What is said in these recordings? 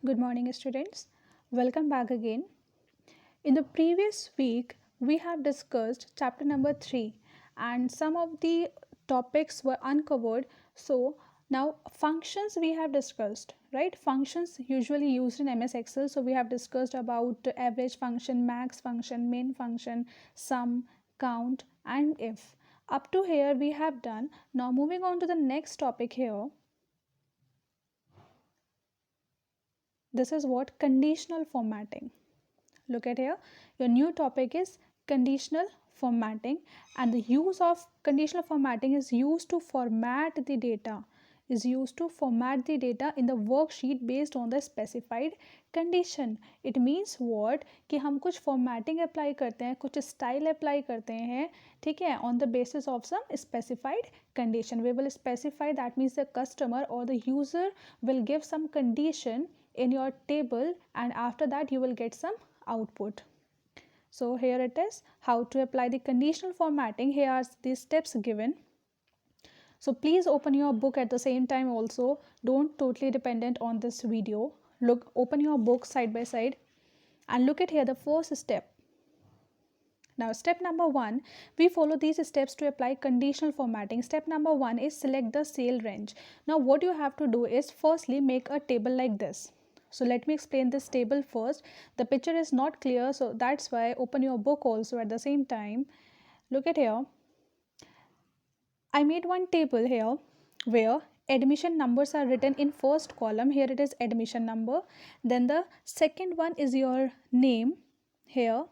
Good morning, students. Welcome back again. In the previous week, we have discussed chapter number 3, and some of the topics were uncovered. So, now functions we have discussed, right? Functions usually used in MS Excel. So, we have discussed about average function, max function, main function, sum, count, and if. Up to here, we have done. Now, moving on to the next topic here. This is what conditional formatting. Look at here, your new topic is conditional formatting, and the use of conditional formatting is used to format the data in the worksheet based on the specified condition. It means what कि हम कुछ formatting apply करते हैं, कुछ style apply करते हैं, ठीक है, on the basis of some specified condition. We will specify, that means the customer or the user will give some condition in your table, and after that you will get some output. So here it is, how to apply the conditional formatting. Here are the steps given. So please open your book at the same time also. Don't totally dependent on this video. Look, open your book side by side and look at here the first step. Now step number 1, we follow these steps to apply conditional formatting. Step number 1 is select the cell range. Now what you have to do is firstly make a table like this. So let me explain this table first. The picture is not clear, so that's why open your book also at the same time. Look at here. I made one table here where admission numbers are written in first column. Here it is admission number. Then the second one is your name here.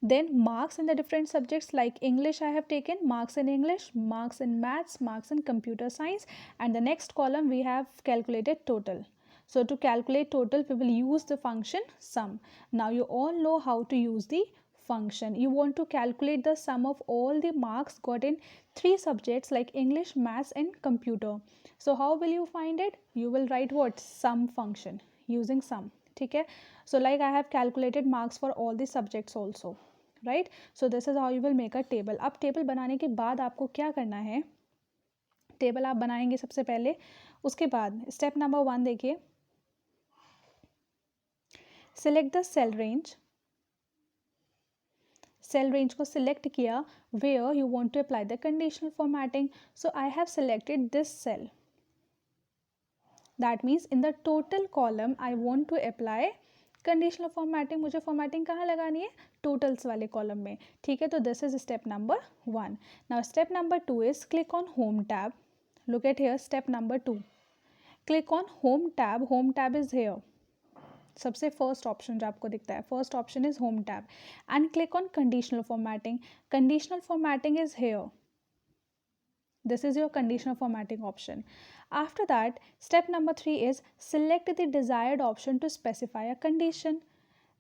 Then marks in the different subjects, like English I have taken, marks in English, marks in maths, marks in computer science, and the next column we have calculated total. So to calculate total, we will use the function sum. Now you all know how to use the function. You want to calculate the sum of all the marks got in 3 subjects like English, maths, and computer. So how will you find it? You will write what? Sum function using sum. Okay? So like I have calculated marks for all the subjects also, right? So this is how you will make a table. अब table बनाने के बाद आपको क्या करना है? Table आप बनाएंगे सबसे पहले, उसके बाद स्टेप नंबर 1 देखिए, select the cell range. Cell range को सिलेक्ट किया, where you want to apply the conditional formatting. So I have selected this cell. That means in the total column I want to apply conditional formatting. मुझे formatting कहाँ लगानी है? Totals वाले column में. ठीक है, तो this is step number 1. Now step number 2 is click on home tab. Look at here step number 2. Click on home tab. Home tab is here. सबसे फर्स्ट ऑप्शन जो आपको दिखता है, first option is home tab, and click on conditional formatting. Conditional formatting is here. This is your conditional formatting option. After that, step number 3 is select the desired option to specify a condition.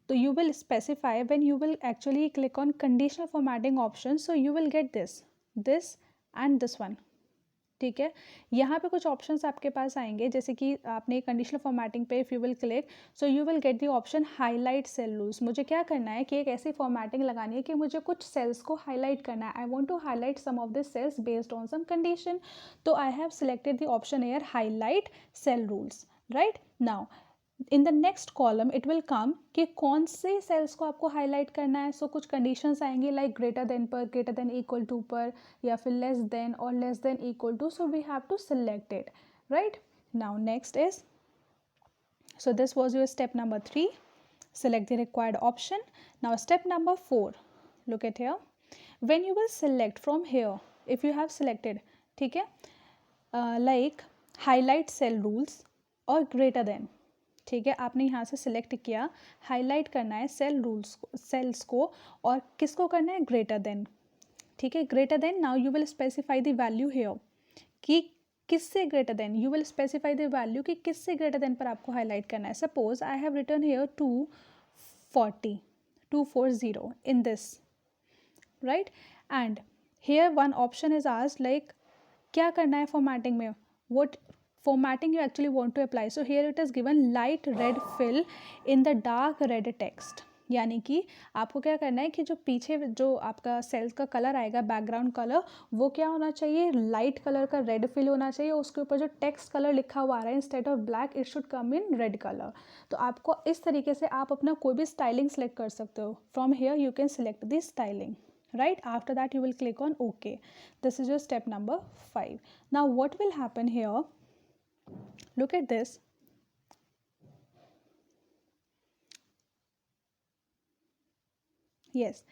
So you will specify when you will actually click on conditional formatting option. So you will get this and this one. ठीक है, यहाँ पे कुछ options आपके पास आएंगे, जैसे कि आपने कंडीशनल फॉर्मेटिंग पे if you will click, so you will get the option highlight cell rules. मुझे क्या करना है कि एक ऐसी फॉर्मेटिंग लगानी है कि मुझे कुछ सेल्स को हाईलाइट करना है. I want to highlight some of this cells based on some condition. तो I have selected the option air highlight cell rules. Right now in the next column it will come कि कौन से sales को आपको highlight करना है. सो कुछ conditions आएंगे लाइक ग्रेटर देन पर, ग्रेटर देन इक्वल टू पर, या फिर लेस देन और less than equal to. So we have to select it. Right now next is, so this was your step number 3, select the required option. Now step number 4, look at here. When you will select from here, if you have selected, ठीक है, like highlight cell rules और greater than, ठीक है, आपने यहाँ से select किया, highlight करना है सेल रूल्स को, सेल्स को, और किसको करना है? Greater than. ठीक है, greater than. Now you will specify the value here कि किससे greater than. You will specify the value कि किससे ग्रेटर देन पर आपको हाईलाइट करना है. Suppose I have return here 240 in this, right, and here one option is asked like क्या करना है फॉर्मेटिंग में, what formatting you actually want to apply. So here it is given light red fill in the dark red text. यानी कि आपको क्या करना है कि जो पीछे जो आपका सेल्स का कलर आएगा, बैकग्राउंड कलर, वो क्या होना चाहिए, लाइट कलर का रेड फिल होना चाहिए। उसके ऊपर जो टेक्स्ट कलर लिखा हुआ आ रहा है, instead of black it should come in red colour. तो आपको इस तरीके से आप अपना कोई भी स्टाइलिंग सेलेक्ट कर सकते हो। From here you can select this styling, right? After that you will click on OK. This is your step number 5. Now what will happen here, look at this. Yes,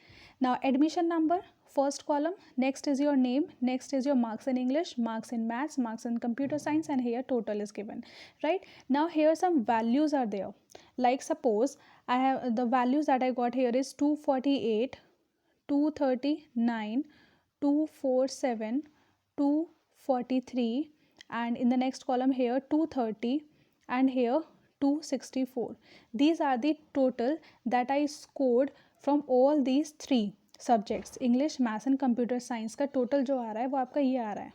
now admission number, first column, next is your name, next is your marks in English, marks in maths, marks in computer science, and here total is given, right? Now here some values are there, like suppose I have the values that I got here is 248, 239, 247, 243, and in the next column here 230, and here 264. These are the total that I scored from all these three subjects, English, Maths and Computer Science का total जो आ रहा है वो आपका ये आ रहा है,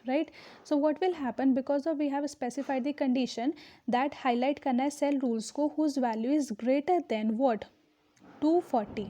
right? So what will happen, because of we have specified the condition that highlight करना है cell rules को whose value is greater than what, 240.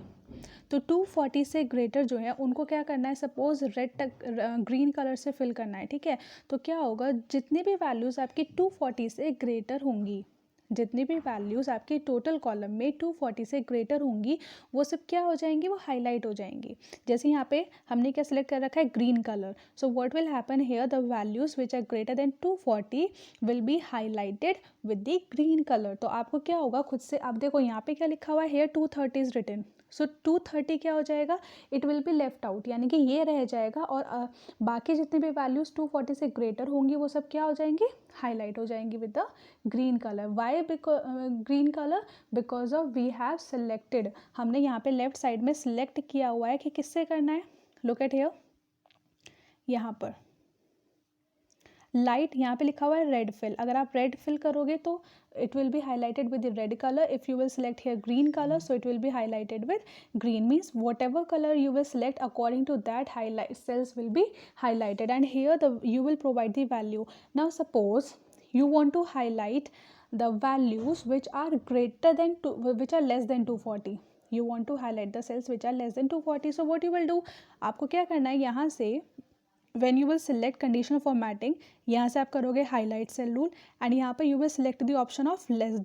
तो 240 से ग्रेटर जो है उनको क्या करना है, सपोज रेड तक ग्रीन कलर से फिल करना है, ठीक है? तो क्या होगा, जितनी भी वैल्यूज़ आपकी 240 से ग्रेटर होंगी, जितनी भी वैल्यूज़ आपकी टोटल कॉलम में 240 से ग्रेटर होंगी, वो सब क्या हो जाएंगी, वो हाईलाइट हो जाएंगी। जैसे यहाँ पे हमने क्या सिलेक्ट कर रखा है, green colour. So what will happen here, the values which are greater than 240 will be highlighted with the green colour. तो आपको क्या होगा, खुद से आप देखो यहाँ पे क्या लिखा हुआ है, हेयर 230 इज रिटन। सो 230 क्या हो जाएगा, it will be left out, यानी कि ये रह जाएगा, और बाकी जितनी भी वैल्यूज़ 240 से ग्रेटर होंगी वो सब क्या हो जाएंगी, हाईलाइट हो जाएंगी with the green colour. Why green colour, because of we have selected, हमने यहाँ पे लेफ्ट साइड में सिलेक्ट किया हुआ है कि किससे करना है। लुक एट हियर, यहाँ पर लाइट, यहाँ पे लिखा हुआ है रेड फिल। अगर आप रेड फिल करोगे तो it will be highlighted with red colour. If you will select here green color, so it will be highlighted with green, means whatever color you will select according to that highlight cells will be highlighted, and here the you will provide the value. Now suppose you want to highlight the values which are greater than which are less than 240. You want to highlight the cells which are less than 240. So what you will do, आपको क्या करना है, यहाँ से when you will select conditional formatting, यहाँ से आप करोगे highlight cell rule, and यहाँ पे you will select the option of less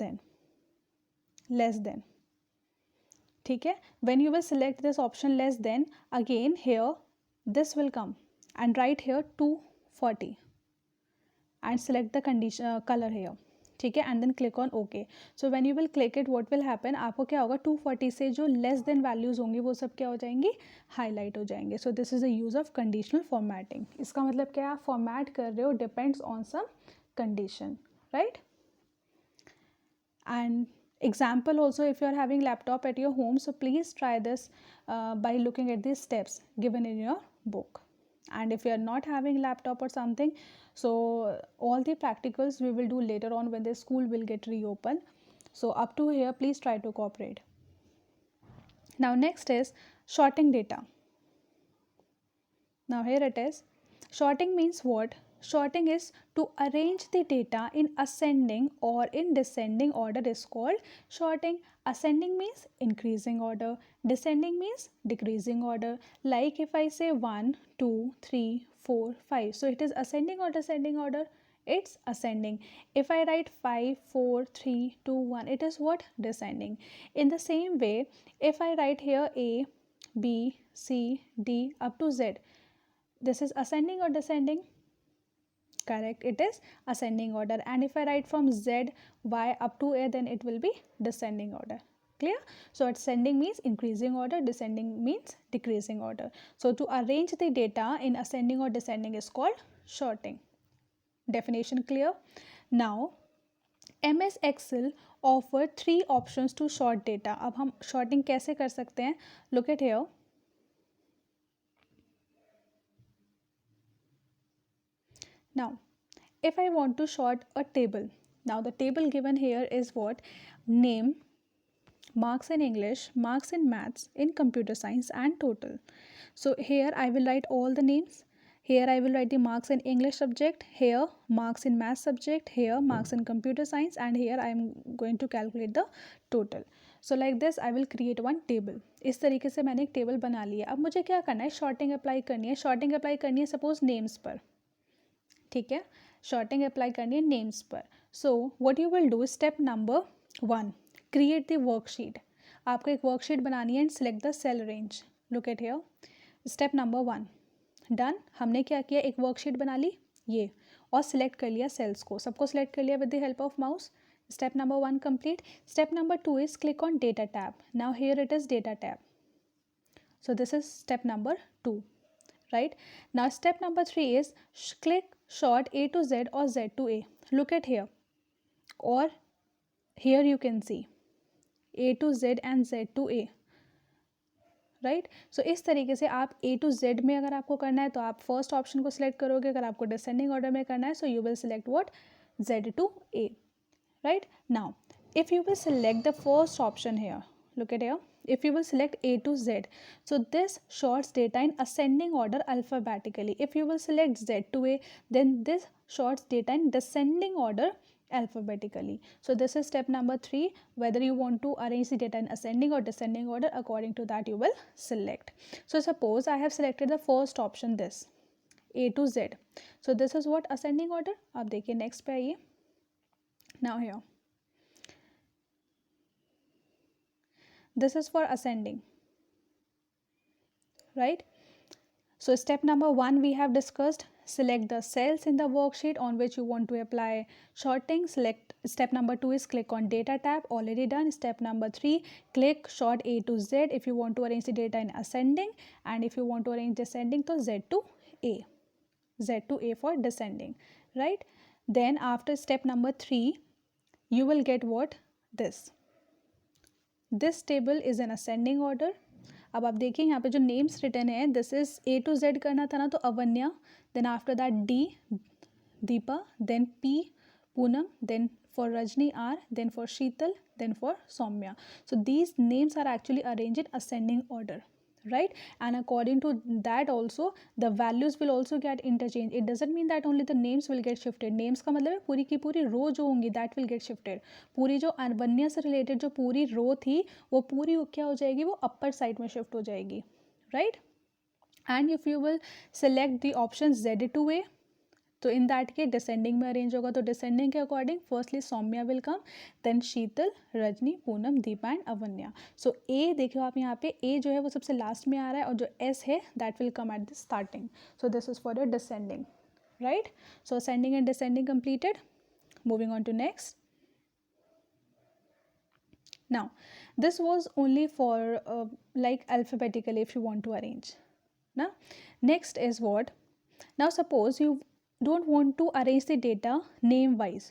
than, ठीक है? When you will select this option less than, again here this will come and write here 240 and select the condition color here, ठीक है? And then click on OK. So when you will click it, what will happen, आपको क्या होगा, 240 से जो less than values होंगी वो सब क्या हो जाएंगी, हाईलाइट हो जाएंगे. So this is the use of conditional formatting. इसका मतलब क्या, आप फॉर्मेट कर रहे हो depends on some condition, right? And example also, if you are having laptop at your home, so please try this by looking at these steps given in your book. And if you are not having laptop or something, so all the practicals we will do later on when the school will get reopened. So up to here please try to cooperate. Now next is sorting data. Now here it is. Sorting means what? Sorting is to arrange the data in ascending or in descending order is called sorting. Ascending means increasing order, descending means decreasing order. Like if I say 1, 2, 3, 4, 5, so it is ascending or descending order? It's ascending. If I write 5, 4, 3, 2, 1, it is what? Descending. In the same way, if I write here A, B, C, D up to Z, this is ascending or descending? Correct, it is ascending order. And if I write from Z, Y up to A, then it will be descending order. Clear? So ascending means increasing order, descending means decreasing order. So to arrange the data in ascending or descending is called sorting. Definition clear? Now MS Excel offer 3 options to sort data. अब हम sorting कैसे कर सकते हैं? Look at here. Now, if I want to sort a table, now the table given here is what? Name, marks in English, marks in maths, in computer science, and total. So here I will write all the names. Here I will write the marks in English subject, here marks in math subject, here marks in computer science, and here I am going to calculate the total. So like this I will create one table. इस तरीके से मैंने एक table बना लिया. अब मुझे क्या करना है, शॉर्टिंग अप्लाई करनी है. शॉर्टिंग अप्लाई करनी है सपोज नेम्स पर, ठीक है, शॉर्टिंग अप्लाई करनी है नेम्स पर. So what you will do, step number 1, create the worksheet. आपको एक वर्कशीट बनानी है and select the cell range. Look at here, step number 1 done. हमने क्या किया, एक वर्कशीट बना ली ये, और सिलेक्ट कर लिया सेल्स को, सबको सिलेक्ट कर लिया with the help of mouse. Step number 1 complete. Step number 2 is click on data tab. Now here it is data tab. So this is step number 2, right? Now step number 3 is click short A to Z or Z to A. Look at here, or here you can see A to Z and Z to A, right. So इस तरीके से आप A to Z में अगर आपको करना है तो आप फर्स्ट ऑप्शन को सिलेक्ट करोगे. अगर आपको डिसेंडिंग ऑर्डर में करना है सो you will select what, Z to A, right? Now if you will select the first option here, look at here, if you will select A to Z, so this sorts data in ascending order alphabetically. If you will select Z to A, then this sorts data in descending order alphabetically. So this is step number 3, whether you want to arrange the data in ascending or descending order, according to that you will select. So suppose I have selected the first option, this A to Z. So this is what, ascending order. अब देखिए next पे आइए. Now here this is for ascending, right? So step number 1 we have discussed. Select the cells in the worksheet on which you want to apply sorting. Select. Step number 2 is click on data tab, already done. Step number 3, click sort A to Z if you want to arrange the data in ascending, and if you want to arrange descending to Z to A. Z to A for descending, right? Then after step number 3 you will get what, this table is in ascending order. अब आप देखिए यहाँ पे जो names written है, this is A to Z करना था ना, तो Avanya, then after that D Deepa, then P Poonam, then for Rajni R, then for Sheetal, then for Saumya. So these names are actually arrange in ascending order, right? And according to that also the values will also get interchanged. It doesn't mean that only the names will get shifted. names का मतलब है पूरी की पूरी रो जो होंगी that will get shifted. पूरी जो अनबन्या से related जो पूरी रो थी वो पूरी क्या हो जाएगी, वो अपर साइड में शिफ्ट हो जाएगी, right? And if you will select the option Z to A, तो इन दैट के डिसेंडिंग में अरेंज होगा. तो डिसेंडिंग के according firstly Saumya will come, then Sheetal, Rajni, Poonam, Deepa and Avanya. So ए देखियो आप यहाँ पे ए जो है वो सबसे लास्ट में आ रहा है, और जो एस है that will come at the starting. So this is for your descending, right? So ascending and descending completed. Moving on to next. Now this was only for like alphabetically if you want to arrange. Now next is what, now suppose you don't want to arrange the data name wise,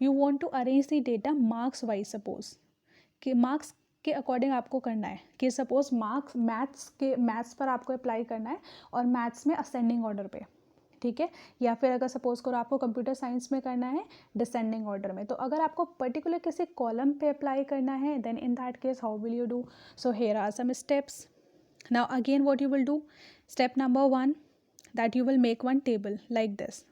you want to arrange the data marks wise. suppose कि marks के according आपको करना है, कि suppose marks maths पर आपको apply करना है और मैथ्स में असेंडिंग ऑर्डर पे, ठीक है? या फिर अगर सपोज करो आपको कंप्यूटर साइंस में करना है डिसेंडिंग ऑर्डर में. तो अगर आपको पर्टिकुलर किसी कॉलम पे अप्लाई करना है, then in that case how will you do? So here are some steps. Now again what you will do, step number 1, that you will make one table like this.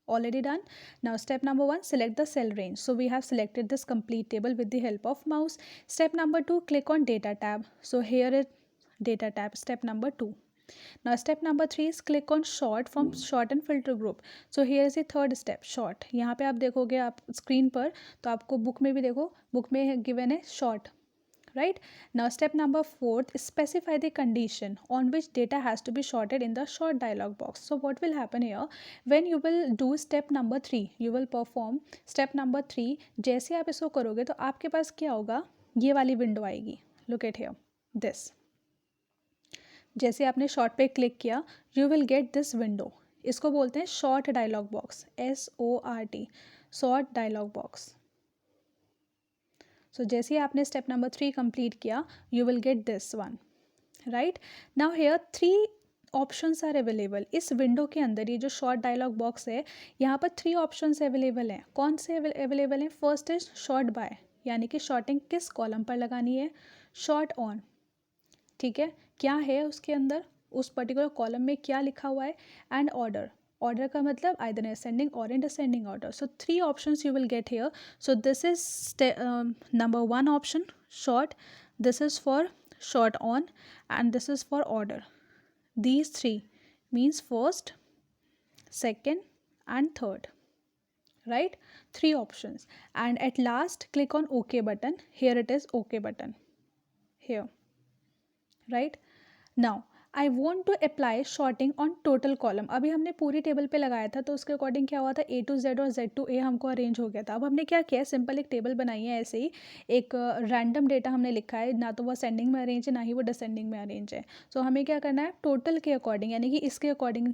Already done. Now step number 1, select the cell range. So we have selected this complete table with the help of mouse. Step number 2, click on data tab. So here is data tab, step number 2. Now step number 3 is click on sort from sort and filter group. So here is the third step, sort. यहाँ पे आप देखोगे आप screen पर, तो आपको book में भी देखो, बुक में गिवन है sort, right? Now step number 4, specify the condition on which data has to be sorted in the sort dialog box. So what will happen here, when you will do step number 3, you will perform step number 3. जैसे आप इसको करोगे तो आपके पास क्या होगा, ये वाली विंडो आएगी. look at here, this. जैसे आपने शॉर्ट पे क्लिक किया, you will get this window. इसको बोलते हैं sort dialog box, SORT, sort dialog box. So जैसे ही आपने स्टेप नंबर 3 कंप्लीट किया, you will get this one, right? Now here 3 options are available. इस विंडो के अंदर ये जो शॉर्ट डायलॉग बॉक्स है, यहाँ पर 3 ऑप्शंस अवेलेबल हैं. कौन से अवेलेबल हैं? फर्स्ट इज शॉर्ट बाय, यानी कि शॉर्टिंग किस कॉलम पर लगानी है. शॉर्ट ऑन, ठीक है? क्या है उसके अंदर? उस पर्टिकुलर कॉलम में क्या लिखा हुआ है, एंड ऑर्डर. ऑर्डर का मतलब आइदर असेंडिंग और in descending order. So 3 options you will get here. So this is number 1 option short, this is for short on, and this is for order. These 3 means first, second and third, right? 3 options, and at last click on OK button. Here it is, OK button here, right? Now I want to apply sorting on total column. अभी हमने पूरी table पे लगाया था तो उसके according क्या हुआ था, A to Z और Z to A हमको अरेंज हो गया था. अब हमने क्या किया है, सिंपल एक टेबल बनाई है ऐसे ही, एक रैंडम डेटा हमने लिखा है, ना तो वो असेंडिंग में अरेंज है ना ही वो डिसेंडिंग में अरेंज है. सो हमें क्या करना है, टोटल के अकॉर्डिंग यानी कि इसके अकॉर्डिंग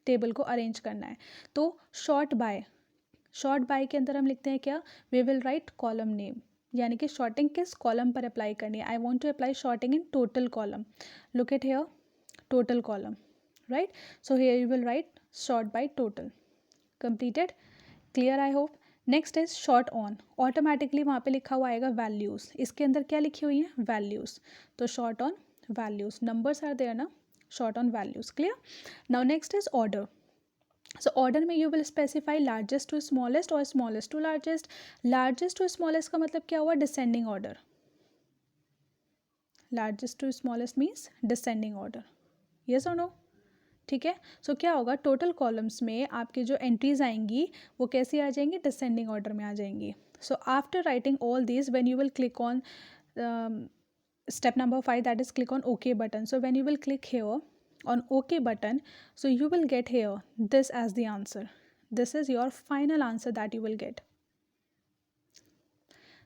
टेबल को अरेंज करना है. तो शॉर्ट बाय के अंदर हम लिखते हैं क्या, we will write column name, यानी कि शॉर्टिंग किस कॉलम पर अप्लाई करनी है. I want to apply sorting in total column. Look at here, total column, right? So here you will write sort by total. Completed? Clear I hope. Next is short on. Automatically वहाँ पे लिखा हुआ आएगा values. इसके अंदर क्या लिखी हुई है, values. तो short on values. Numbers are there ना, short on values. Clear? Now next is order. So order में you will specify largest to smallest और smallest to largest. Largest to smallest का मतलब क्या हुआ, descending order. Largest to smallest means descending order. Yes और no, ठीक है. सो क्या होगा, टोटल कॉलम्स में आपकी जो एंट्रीज आएंगी वो कैसी आ जाएंगी, डिसेंडिंग ऑर्डर में आ जाएंगी. So after writing all this, when you will click on step number 5, that is click on OK button. So when you will click here on OK button, so you will get here this as the answer. This is your final answer that you will get.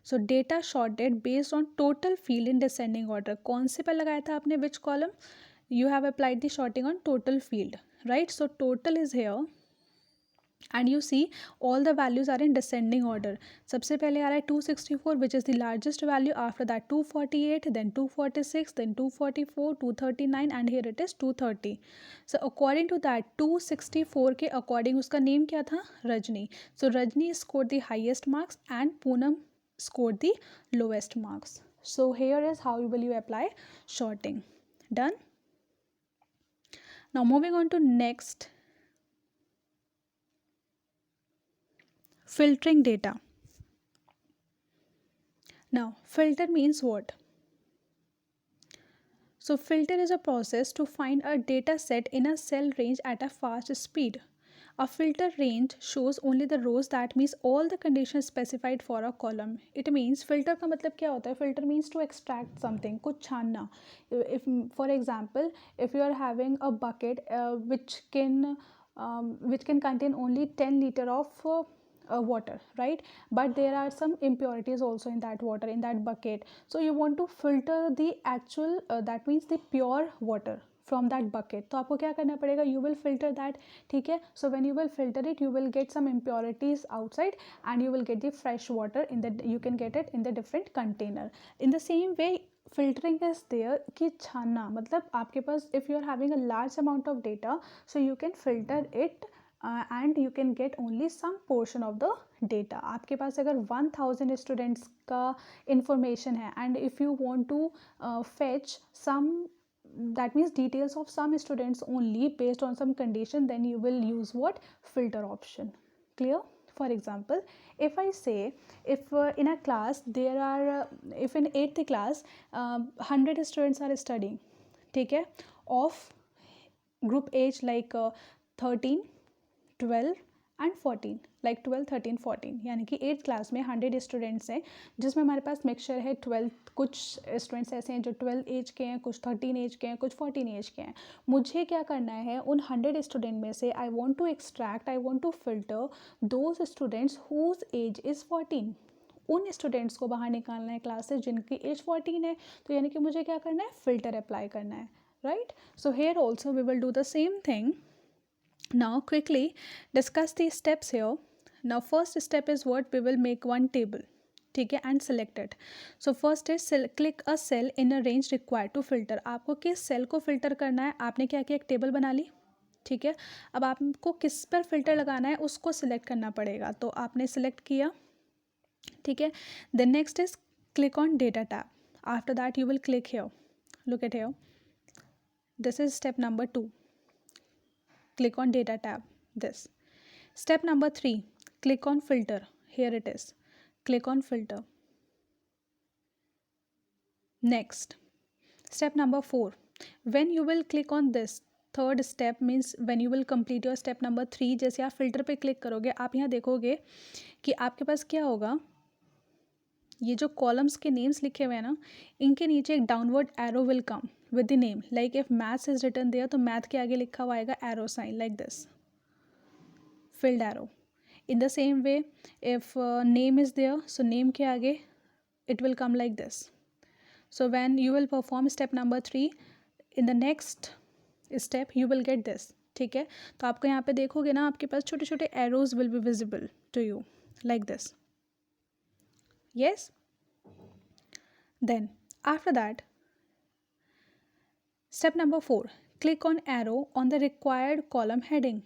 So data sorted based on total field in descending order. कौन से पर लगाया था आपने, which column? You have applied the sorting on total field, right? So total is here and you see all the values are in descending order. सबसे पहले आ रहा है 264 which is the largest value, after that 248, then 246, then 244, 239 and here it is 230. So according to that 264 के according उसका name क्या था, Rajni. So Rajni scored the highest marks and Poonam scored the lowest marks. So here is how will you apply sorting. Done. Now moving on to next, filtering data. Now filter means what? So filter is a process to find a data set in a cell range at a fast speed. A filter range shows only the rows that meets all the conditions specified for a column. It means filter का मतलब क्या होता है, filter means to extract something, कुछ छानना. If for example if you are having a bucket which can contain only 10 liter of water, right? But there are some impurities also in that water, in that bucket. So you want to filter the actual that means the pure water from that bucket. तो आपको क्या करना पड़ेगा, you will filter that, ठीक है. So when you will filter it, you will get some impurities outside and you will get the fresh water in the, you can get it in the different container. In the same way filtering is there कि छानना मतलब आपके पास if you are having a large amount of data, so you can filter it and you can get only some portion of the data. आपके पास अगर 1000 students का information है and if you want to fetch some, that means details of some students only based on some condition, then you will use what, filter option. Clear? For example, if I say if in a class there are if in 8th class 100 students are studying, ठीक है, of group age like 13, 12 and 14, like 12, 13, 14, यानी कि 8th class में 100 students हैं जिसमें हमारे पास mixture है 12, कुछ स्टूडेंट्स ऐसे हैं जो 12 एज के हैं, कुछ 13 एज के हैं, कुछ 14 एज के हैं. मुझे क्या करना है, उन 100 स्टूडेंट में से I want to extract, I want to filter those students whose age is 14. उन स्टूडेंट्स को बाहर निकालना है क्लास से जिनकी एज 14 है. तो यानी कि मुझे क्या करना है, फिल्टर अप्लाई करना है, right. So here also we will do the same thing. Now quickly discuss the steps here. Now first step is what, we will make one table, ठीक है, and select it. So first is click a cell in a range required to filter. आपको किस cell को filter करना है, आपने क्या किया, एक टेबल बना ली, ठीक है. अब आपको किस पर फिल्टर लगाना है उसको सिलेक्ट करना पड़ेगा, तो आपने सिलेक्ट किया, ठीक है. Then next is click on data tab. After that you will click here, look at here, This is step number 2. Click on data tab, this. Step number 3, click on filter. Here it is. Click on filter. Next, step number 4. When you will click on this, third step means when you will complete your step number 3, जैसे आप filter पे click करोगे आप यहाँ देखोगे कि आपके पास क्या होगा, ये जो कॉलम्स के नेम्स लिखे हुए हैं ना, इनके नीचे एक downward arrow will come with the name. Like if maths is written there तो मैथ के आगे लिखा हुआ आएगा arrow sign like this, filled arrow. In the same way if name is there so name के आगे it will come like this. So when you will perform step number 3, in the next step you will get this. ठीक है, तो आपको यहाँ पे देखोगे ना, आपके पास छोटे छोटे arrows will be visible to you like this. yes, then after that step number 4, click on arrow on the required column heading.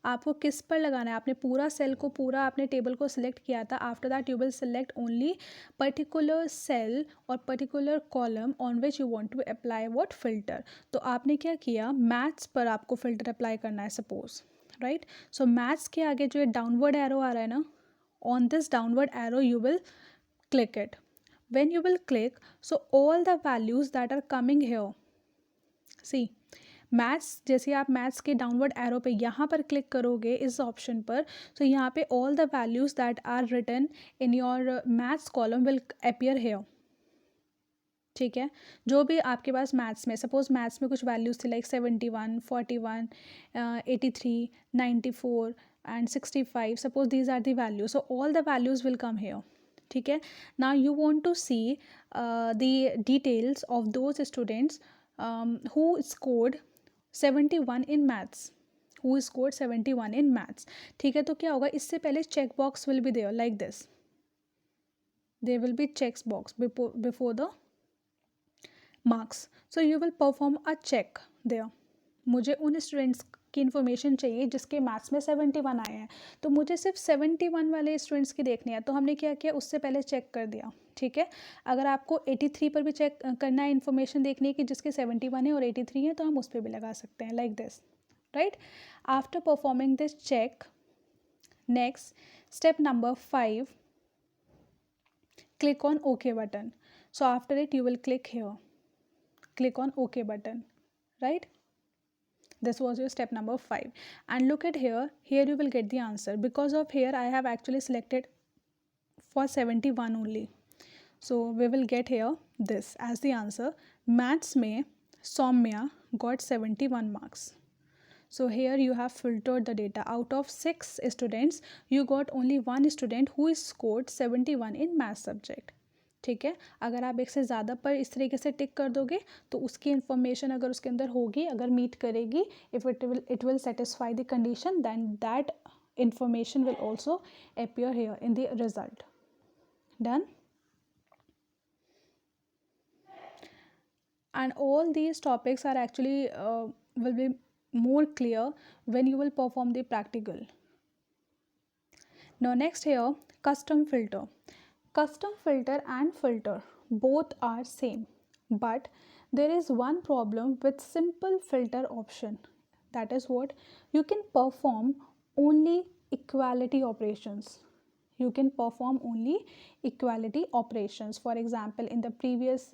आपको किस पर लगाना है, आपने पूरा सेल को, पूरा आपने टेबल को सिलेक्ट किया था. After that you will select only particular cell और particular column on which you want to apply what filter. तो आपने क्या किया, मैथ्स पर आपको फिल्टर अप्लाई करना है सपोज, राइट. सो मैथ्स के आगे जो ये डाउनवर्ड एरो आ रहा है ना, on this downward arrow you will click it. When you will click, so all the values that are coming here, see maths, जैसे आप मैथ्स के डाउनवर्ड एरो पे यहाँ पर क्लिक करोगे इस ऑप्शन पर, तो यहाँ पे all the values that are written in your maths column will appear here. ठीक है, जो भी आपके पास मैथ्स में, सपोज मैथ्स में कुछ वैल्यूज़ थी like 71, 41, 83, 94 and 65, suppose these are the values, so all the values will come here. ठीक है, now you want to see the details of those students who scored 71 in maths, who scored 71 in maths. ठीक है, तो क्या होगा, इससे पहले check box will be there like this, there will be check box before the marks. So you will perform a check there. मुझे उन students की इन्फॉर्मेशन चाहिए जिसके मैथ्स में 71 आए हैं, तो मुझे सिर्फ 71 वाले स्टूडेंट्स की देखनी है. तो हमने क्या किया, उससे पहले चेक कर दिया. ठीक है, अगर आपको 83 पर भी चेक करना है, इन्फॉर्मेशन देखनी है कि जिसके 71 है और 83 है, तो हम उस पर भी लगा सकते हैं like this, right. After performing this check, next step number 5, click on okay button. So after it you will click here, click on OK button, right. This was your step number 5, and look at here, here you will get the answer. Because of here I have actually selected for 71 only, so we will get here this as the answer. Maths mein Soumya got 71 marks. So here you have filtered the data. Out of 6 students you got only 1 student who is scored 71 in math subject. ठीक है, अगर आप एक से ज़्यादा पर इस तरीके से टिक कर दोगे तो उसकी इन्फॉर्मेशन अगर उसके अंदर होगी, अगर मीट करेगी, if it will satisfy the condition, then that information will also appear here in the result. Done. And all these topics are actually will be more clear when you will perform the practical. Now next here, custom filter. Custom filter and filter both are same, but there is one problem with simple filter option. That is what, you can perform only equality operations. You can perform only equality operations. For example, in the previous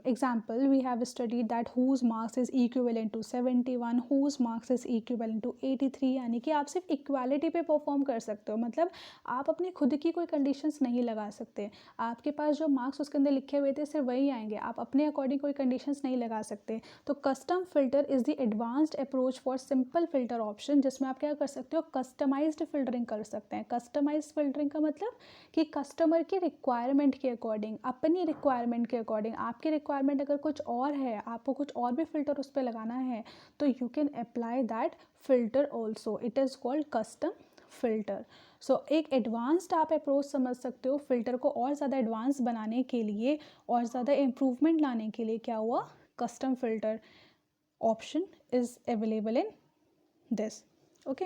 example we have studied that whose marks is equivalent to 71, whose marks is equivalent to 83. यानी कि आप सिर्फ equality पे perform कर सकते हो, मतलब आप अपनी खुद की कोई कंडीशंस नहीं लगा सकते. आपके पास जो मार्क्स उसके अंदर लिखे हुए थे सिर्फ वही आएंगे, आप अपने अकॉर्डिंग कोई कंडीशंस नहीं लगा सकते. तो custom filter is the advanced approach for simple filter option, जिसमें आप क्या कर सकते हो, कस्टमाइज्ड फिल्टरिंग कर सकते हैं. कस्टमाइज्ड फिल्टरिंग का मतलब कि कस्टमर की रिक्वायरमेंट के अकॉर्डिंग, अपनी रिक्वायरमेंट के अकॉर्डिंग, आपकी रिक्वायरमेंट अगर कुछ और है, आपको कुछ और भी फिल्टर उस पर लगाना है, तो you can apply that filter also. It is called custom filter. So एक एडवांस्ड आप अप्रोच समझ सकते हो. फिल्टर को और ज़्यादा एडवांस बनाने के लिए और ज़्यादा इम्प्रूवमेंट लाने के लिए क्या हुआ, custom filter option is available in this. Okay,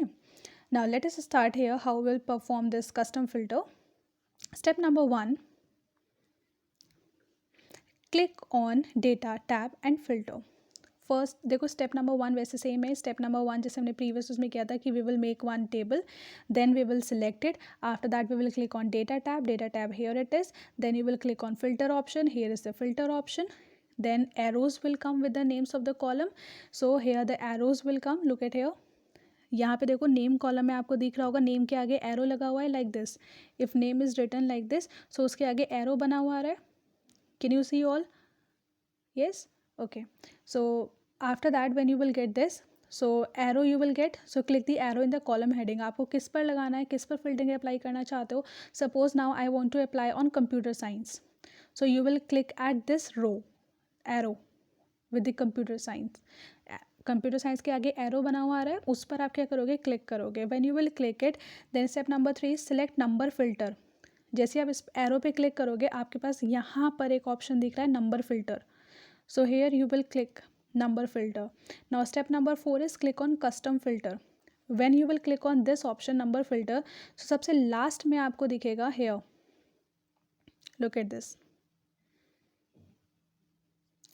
now let us start here how will perform this custom filter. Step number 1, click on data tab and filter. First देखो स्टेप नंबर 1 वैसे same है. Step number 1 जैसे हमने previous उसमें किया था कि we will make one table, then we will select it. After that we will click on data tab, here it is. Then you will click on filter option, here is the filter option. Then arrows will come with the names of the column. So here the arrows will come. Look at here. यहाँ पे देखो name column में आपको दिख रहा होगा, name के आगे एरो लगा हुआ है like this. If name is written like this, so उसके आगे एरो बना हुआ आ रहा है. Can you see all? Yes, okay. So after that when you will get this, so arrow you will get. So click the arrow in the column heading. आपको किस पर लगाना है, किस पर फिल्टरिंग अप्लाई करना चाहते हो. Suppose now I want to apply on computer science. So you will click at this row arrow with the computer science. Computer science के आगे एरो बना हुआ आ रहा है, उस पर आप क्या करोगे, क्लिक करोगे. When you will click it, then step number 3 select number filter. जैसे आप इस एरो पे क्लिक करोगे आपके पास यहाँ पर एक ऑप्शन दिख रहा है number filter. So here you will click number filter. Now step number 4 is click on custom filter. When you will click on this option number filter, so सबसे लास्ट में आपको दिखेगा here. Look at this.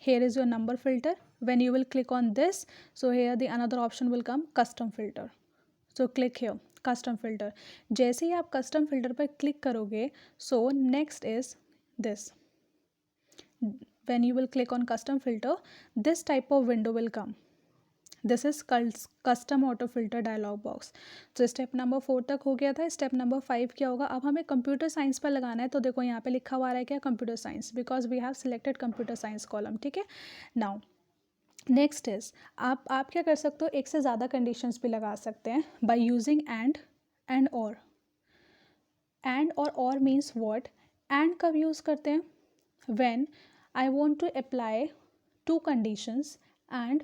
Here is your number filter. When you will click on this, so here the another option will come custom filter. So click here custom filter. जैसे ही आप custom filter पर click करोगे, so next is this. When you will click on custom filter, this type of window will come. This is custom auto filter dialog box. तो step number 4 तक हो गया था. Step number 5 क्या होगा, अब हमें कंप्यूटर साइंस पर लगाना है. तो देखो यहाँ पे लिखा हुआ है क्या, computer science, because we have selected computer science column. ठीक है. नाउ नेक्स्ट इज आप क्या कर सकते हो, एक से ज़्यादा कंडीशंस भी लगा सकते हैं बाय यूजिंग एंड और. एंड और मीन्स व्हाट. एंड कब यूज़ करते हैं, when I want to apply 2 conditions and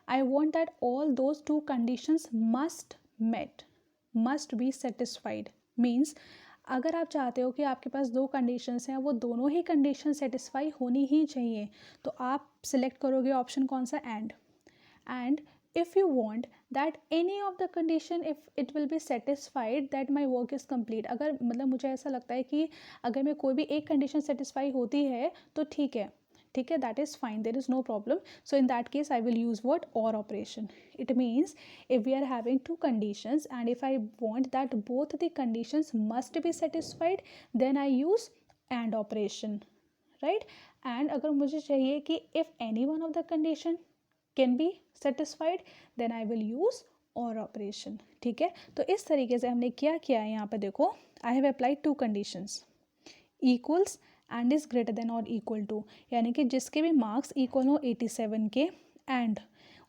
I want that all those 2 conditions must be satisfied. Means अगर आप चाहते हो कि आपके पास 2 कंडीशंस हैं, वो दोनों ही कंडीशन सेटिस्फाई होनी ही चाहिए, तो आप सिलेक्ट करोगे ऑप्शन कौन सा, and if you want that any of the condition if it will be satisfied that my work is complete. अगर मतलब मुझे ऐसा लगता है कि अगर मैं कोई भी एक कंडीशन सेटिस्फाई होती है तो ठीक है, that is fine, there is no problem. So in that case I will use what, or operation. It means if we are having 2 conditions and if I want that both the conditions must be satisfied, then I use and operation, right? And अगर मुझे चाहिए कि if any one of the condition can be satisfied, then I will use or operation. ठीक है. तो इस तरीके से हमने क्या किया है यहाँ पर देखो, I have applied 2 conditions, equals and is greater than और इक्वल टू, यानी कि जिसके भी मार्क्स इक्वल हो 87 के एंड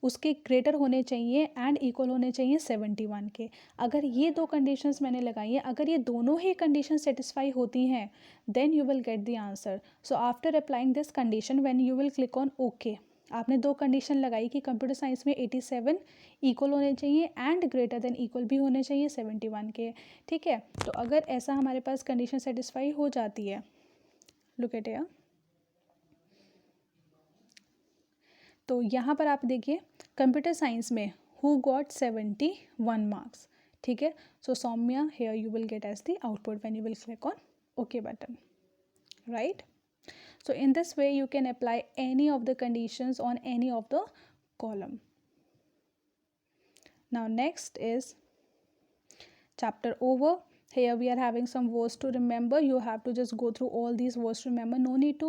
उसके ग्रेटर होने चाहिए एंड इक्वल होने चाहिए 71 के. अगर ये 2 कंडीशंस मैंने लगाई हैं, अगर ये दोनों ही कंडीशन सेटिस्फाई होती हैं, then you will get the answer. So after applying this condition when you will click on okay, आपने 2 कंडीशन लगाई कि कंप्यूटर साइंस में 87 इक्वल होने चाहिए एंड ग्रेटर देन इक्वल भी होने चाहिए 71 के. ठीक है. तो अगर ऐसा हमारे पास कंडीशन सेटिस्फाई हो जाती है, लुक एट हियर. तो यहाँ पर आप देखिए कंप्यूटर साइंस में हु गॉट 71 मार्क्स. ठीक है. So Saumya, here you will get as the output when you will click on okay button, right. So in this way you can apply any of the conditions on any of the column. Now next is chapter over. Here we are having some words to remember. You have to just go through all these words to remember. No need to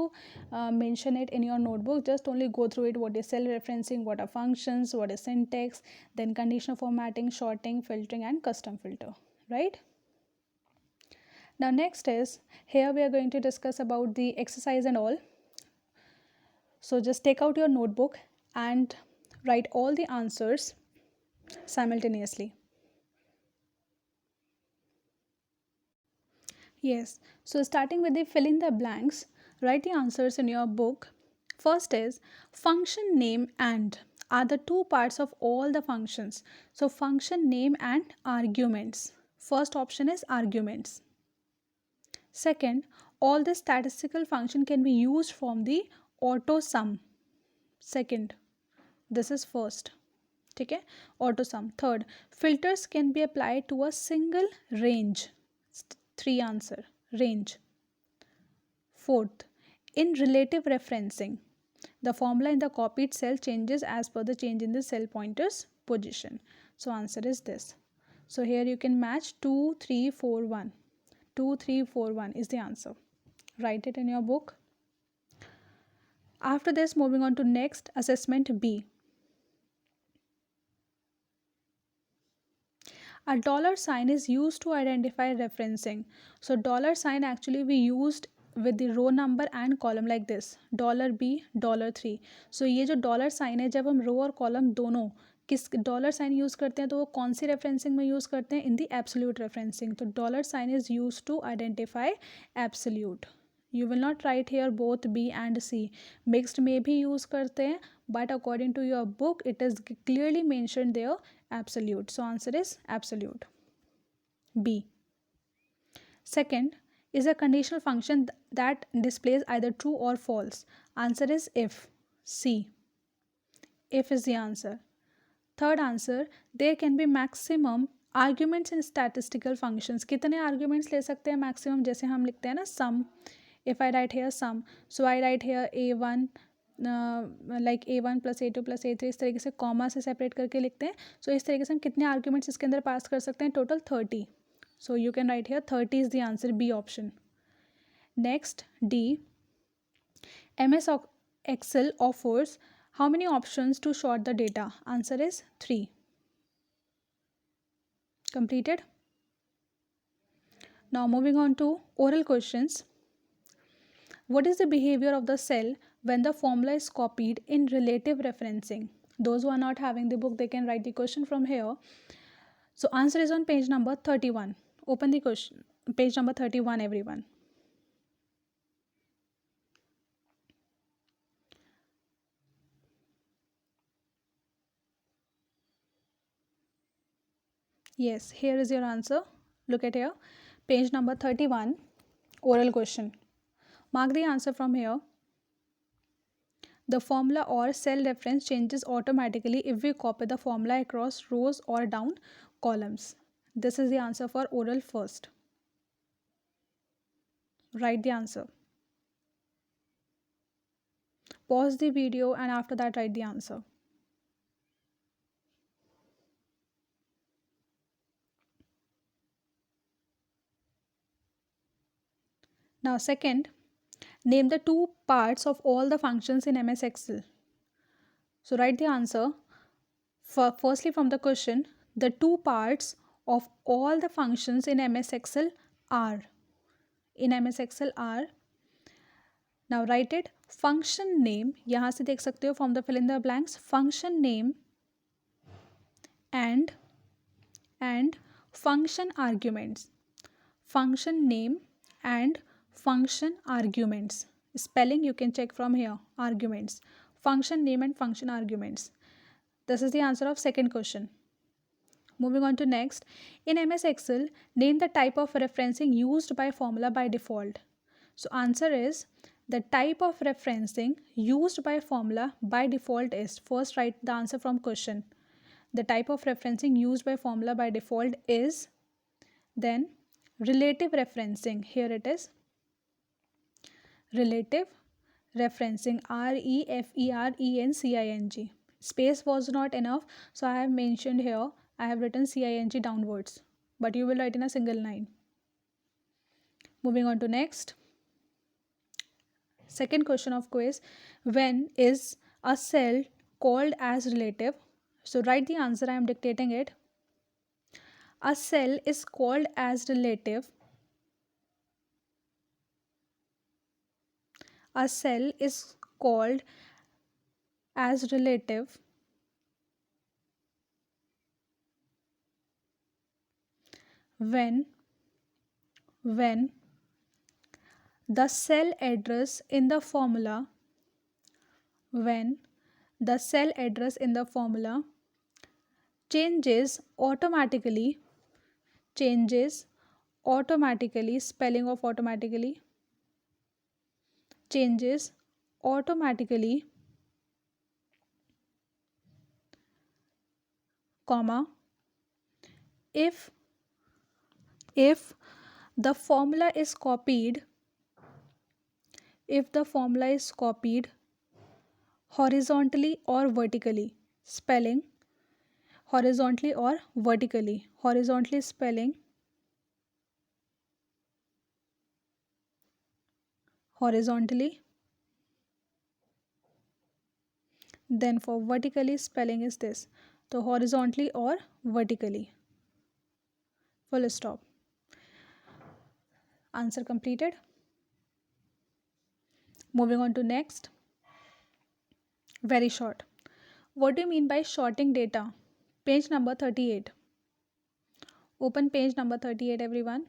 mention it in your notebook. Just only go through it. What is cell referencing, what are functions, what is syntax, then conditional formatting, sorting, filtering and custom filter, right? Now next is, here we are going to discuss about the exercise and all. So just take out your notebook and write all the answers simultaneously. Yes, so starting with the fill in the blanks, write the answers in your book. First is function name and are the 2 parts of all the functions. So function name and arguments. First option is arguments. Second, all the statistical function can be used from the auto sum. Second, this is first. ठीक है, auto sum. Third, filters can be applied to a single range. 3 answer, range. Fourth, in relative referencing, The formula in the copied cell changes as per the change in the cell pointer's position. So answer is this. So here you can match 2, 3, 4, 1. 2, 3, 4, 1 is the answer. Write it in your book. After this, moving on to next assessment B. A dollar sign is used to identify referencing. So dollar sign actually we used with the row number and column like this, $B, $3. So ये जो dollar sign है, जब हम row और column दोनों किस dollar sign use करते हैं तो वो कौन सी referencing में यूज़ करते हैं? In the absolute referencing. तो dollar sign is used to identify absolute. You will not write here both B and C. Mixed में भी use करते हैं, but according to your book it is clearly mentioned there absolute. So answer is absolute. B. Second is a conditional function that displays either true or false. Answer is if. C. If is the answer. Third answer, there can be maximum arguments in statistical functions. कितने arguments ले सकते हैं maximum? जैसे हम लिखते हैं ना sum. If I write here sum, so I write here a1 like a1 plus a2 plus a3, इस तरीके से कॉमा से सेपरेट करके लिखते हैं. सो इस तरीके से हम कितने आर्ग्यूमेंट्स इसके अंदर पास कर सकते हैं? Total 30. So you can write here 30 is the answer, B option. Next D. MS Excel offers how many options to sort the data? Answer is 3. Completed. Now moving on to oral questions. What is the behavior of the cell when the formula is copied in relative referencing? Those who are not having the book, they can write the question from here. So answer is on page number 31. Open the question. Page number 31, everyone. Yes, here is your answer. Look at here. Page number 31, oral question. Mark the answer from here. The formula or cell reference changes automatically if we copy the formula across rows or down columns. This is the answer for oral first. Write the answer. Pause the video and after that write the answer. Now second, name the two parts of all the functions in MS Excel. So write the answer. Firstly from the question, the two parts of all the functions in MS Excel are. In MS Excel are. Now write it. Function name, यहाँ से देख सकते हो from the fill in the blanks. Function name and function arguments. Function name and function arguments. Spelling you can check from here. Arguments. Function name and function arguments. This is the answer of second question. Moving on to next. In MS Excel, name the type of referencing used by formula by default. So answer is the type of referencing used by formula by default is. First write the answer from question. The type of referencing used by formula by default is, then relative referencing. Here it is. Relative referencing, REFERENCING. Space was not enough, so I have mentioned here, I have written CING downwards, but you will write in a single line. Moving on to next. Second question of quiz. When is a cell called as relative? So write the answer, I am dictating it. A cell is called as relative. A cell is called as relative when the cell address in the formula changes automatically, spelling of automatically, changes automatically, comma, if the formula is copied horizontally or vertically. Spelling horizontally or vertically. Horizontally spelling horizontally. Then for vertically spelling is this. So horizontally or vertically. Full stop. Answer completed. Moving on to next. Very short. What do you mean by shorting data? Page number 38. Open page number 38, everyone.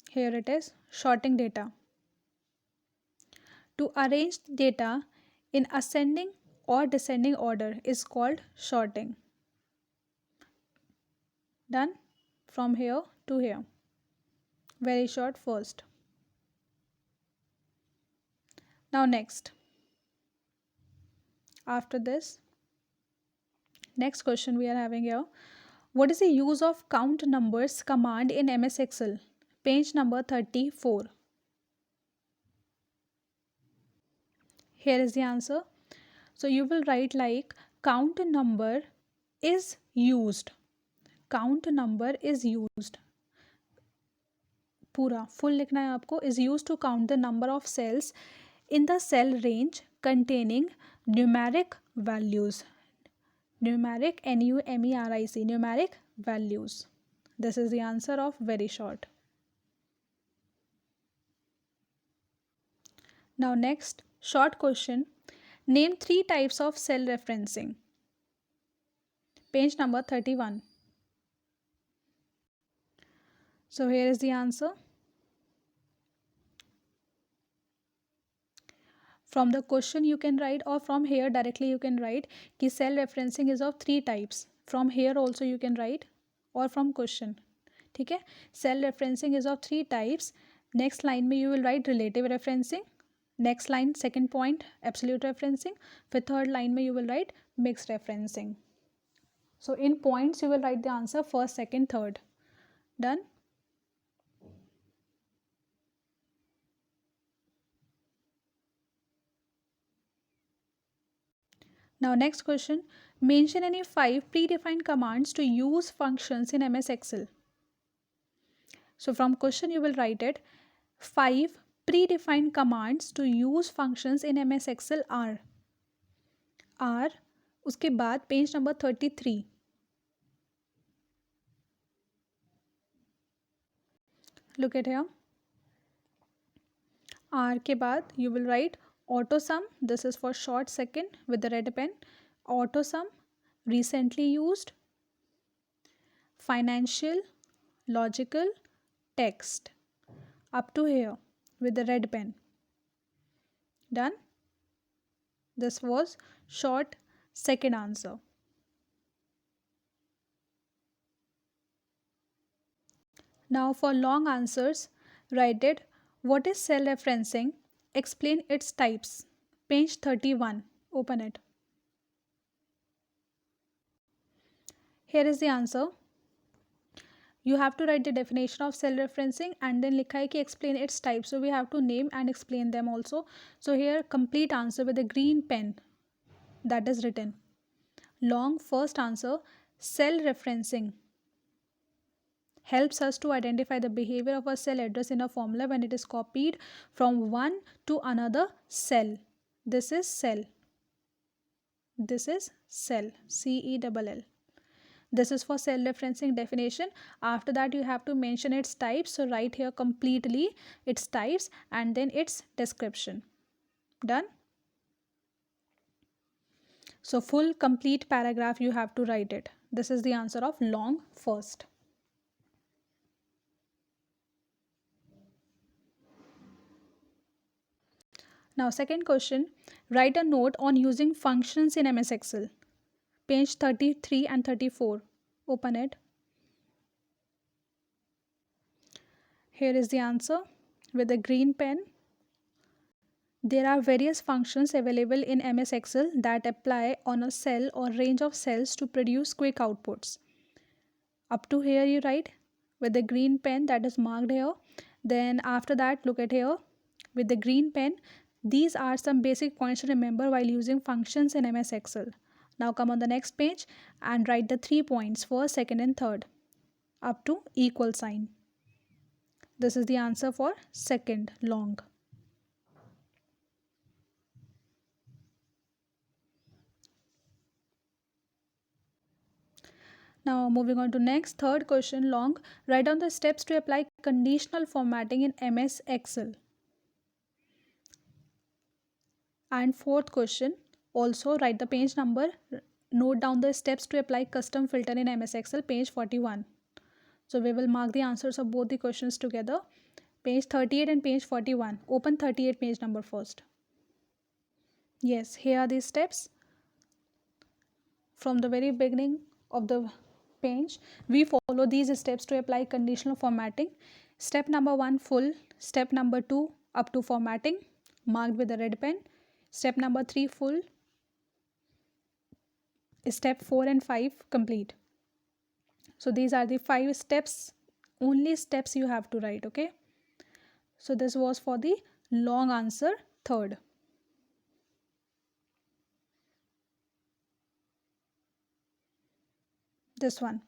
Here it is, shorting data. To arrange data in ascending or descending order is called shorting. Done? From here to here. Very short first. Now next. After this, next question we are having here. What is the use of count numbers command in MS Excel? Page number 34. Here is the answer. So you will write like count number is used. Count number is used. पूरा full लिखना है आपको. Is used to count the number of cells in the cell range containing numeric values. Numeric, N-U-M-E-R-I-C, numeric values. This is the answer of very short. Now next, short question. Name 3 types of cell referencing. Page number 31. So here is the answer. From the question you can write, or from here directly you can write कि cell referencing is of 3 types. From here also you can write, or from question. ठीक है, cell referencing is of 3 types. Next line में you will write relative referencing. Next line second point absolute referencing. फिर third line में you will write mixed referencing. So in points you will write the answer first, second, third. Done? Now next question. Mention any 5 predefined commands to use functions in MS Excel. So from question you will write it. 5 predefined commands to use functions in MS Excel are उसके बाद page number 33. Look at here. R के बाद you will write AutoSum. This is for short second with the red pen. AutoSum, recently used, financial, logical, text. Up to here with the red pen. Done? This was short second answer. Now for long answers, write it. What is cell referencing? Explain its types. Page 31. Open it. Here is the answer. You have to write the definition of cell referencing and then likha hai ki explain its types. So we have to name and explain them also. So here complete answer with a green pen that is written. Long first answer, cell referencing helps us to identify the behavior of a cell address in a formula when it is copied from one to another cell. This is cell. This is cell. C-E-L-L. This is for cell referencing definition. After that you have to mention its types. So write here completely its types and then its description. Done? So full complete paragraph you have to write it. This is the answer of long first. Now second question, write a note on using functions in MS Excel. Page 33 and 34. Open it. Here is the answer with a green pen. There are various functions available in MS Excel that apply on a cell or range of cells to produce quick outputs. Up to here you write with the green pen that is marked here, Then after that, look at here with the green pen. These are some basic points to remember while using functions in MS Excel. Now come on the next page and write the 3 points, first, second and third up to equal sign. This is the answer for second, long. Now moving on to next, third question, long. Write down the steps to apply conditional formatting in MS Excel. And fourth question, also write the page number, note down the steps to apply custom filter in MS Excel, page 41. So we will mark the answers of both the questions together. Page 38 and page 41. Open 38 page number first. Yes, here are these steps. From the very beginning of the page, we follow these steps to apply conditional formatting. Step number 1, full. Step number 2, up to formatting, marked with a red pen. Step number 3, full. Step 4 and 5, complete. So these are the 5 steps, only steps you have to write, okay? So this was for the long answer, third. This one.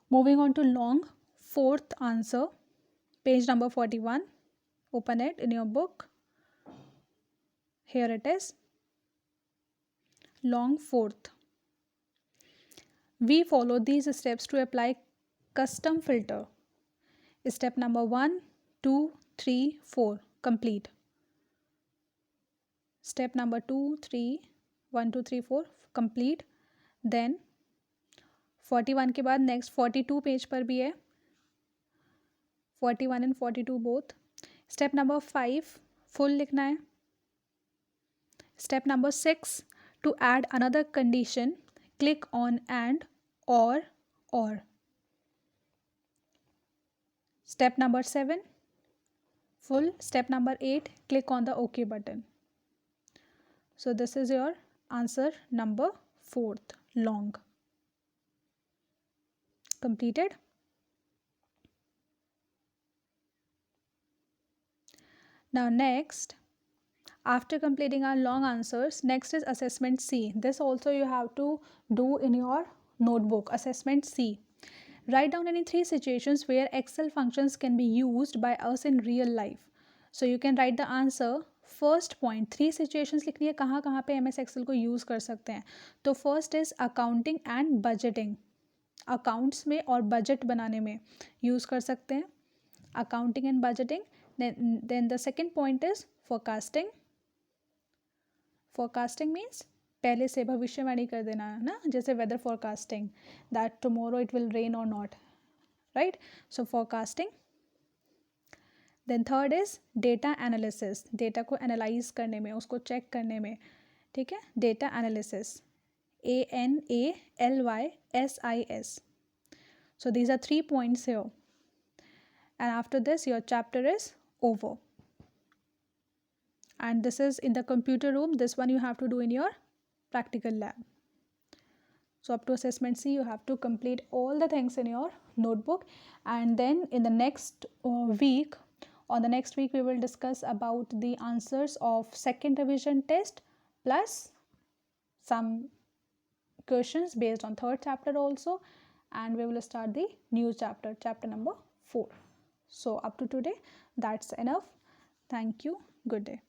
Moving on to long, fourth answer, page number 41. Open it in your book. Here it is. Long, fourth. We follow these steps to apply custom filter. Step number 1, 2, 3, 4, complete. Step number 2, 3, 1, 2, 3, 4, complete. Then 41 के बाद next 42 page पर भी है, 41 and 42 both. Step number 5, full लिखना है. Step number 6, to add another condition, click on and or. Step number 7, full. Step number 8, click on the OK button. So this is your answer number 4th, long. Completed. Now next, after completing our long answers, next is assessment C. This also you have to do in your notebook. Assessment C. Write down any 3 situations where Excel functions can be used by us in real life. So you can write the answer. First point, 3 situations लिखनी है कहाँ कहाँ पे MS Excel को use कर सकते हैं. तो first is accounting and budgeting. Accounts में और बजट बनाने में यूज़ कर सकते हैं accounting and budgeting. Then the second point is forecasting. Forecasting means पहले से भविष्यवाणी कर देना है ना, जैसे weather forecasting, that tomorrow it will rain और not, right. So forecasting. Then third is data analysis. Data को एनालाइज करने में, उसको चेक करने में, ठीक है. Data analysis, ANALYSIS. So these are 3 points here. And after this your chapter is over. And this is in the computer room. This one you have to do in your practical lab. So up to assessment C, you have to complete all the things in your notebook. And then in the next week, on the next week, we will discuss about the answers of second revision test plus some questions based on third chapter also. And we will start the new chapter, chapter number 4. So up to today, that's enough. Thank you. Good day.